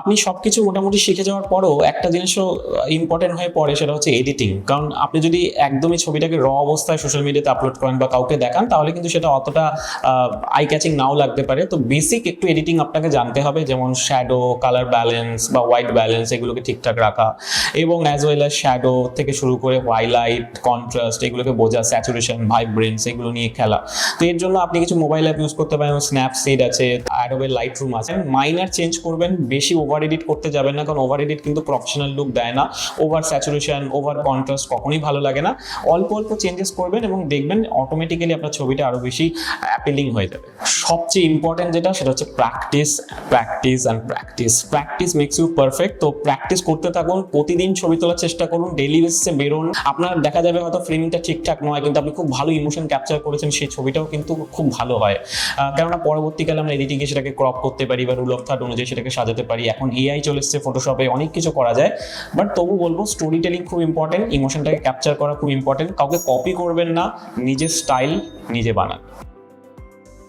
আপনি সবকিছু মোটামুটি শিখে যাওয়ার পরও একটা জিনিসও ইম্পর্টেন্ট হয়ে পড়ে, সেটা হচ্ছে এডিটিং। কারণ আপনি যদি একদমই ছবিটাকে র অবস্থায় সোশ্যাল মিডিয়াতে আপলোড করেন বা কাউকে দেখান, তাহলে কিন্তু সেটা অতটা আই ক্যাচিং নাও লাগতে পারে। তো বেসিক একটু এডিটিং আপনাকে জানতে হবে, যেমন শ্যাডো, কালার ব্যালেন্স বা হোয়াইট ব্যালেন্স, এগুলোকে ঠিকঠাক রাখা, এবং অ্যাজ ওয়েল অ্যাজ শ্যাডো থেকে শুরু করে হাইলাইট, কন্ট্রাস্ট, এগুলোকে বোঝা, স্যাচুরেশন, ভাইব্রেন্স, এগুলো নিয়ে খেলা। তো এর জন্য আপনি কিছু মোবাইল অ্যাপ ইউজ করতে পারেন, স্ন্যাপসিড আছে, অ্যাডোবে লাইটরুম আছে। মাইনার চেঞ্জ করবেন, বেশি ওভার এডিট করতে যাবেন না, কারণ ওভার এডিট কিন্তু প্রফেশনাল লুক দেয় না। ওভার স্যাচুরেশন, ওভার কন্ট্রাস্ট কখনোই ভালো লাগে না। অল্প অল্প চেঞ্জেস করবেন এবং দেখবেন অটোমেটিক্যালি আপনার ছবিটা আরো বেশি অ্যাপিলিং হয়ে যাবে। সবচেয়ে ইম্পর্টেন্ট যেটা, সেটা হচ্ছে practice, practice and practice. Practice makes you perfect. তো প্র্যাকটিস করতে থাকুন, প্রতিদিন ছবি তোলার চেষ্টা করুন, ডেইলি বেসিসে বেরোন। আপনার দেখা যাবে হয়তো ফ্রেমিংটা ঠিকঠাক নয়, কিন্তু আপনি খুব ভালো ইমোশন ক্যাপচার করেছেন, সেই ছবিটাও কিন্তু খুব ভালো হয়। কেননা পরবর্তীকালে আমরা এডিটিংয়ে সেটাকে ক্রপ করতে পারি বা রুল অফ থার্ড অনুযায়ী সেটাকে সাজাতে পারি। এখন এআই চলে এসছে, ফটোশপে অনেক কিছু করা যায়। বাট তবু বলবো, স্টোরি টেলিং খুব ইম্পর্টেন্ট, ইমোশনটাকে ক্যাপচার করা খুব ইম্পর্টেন্ট। কাউকে কপি করবেন না, নিজের স্টাইল নিজে বানান।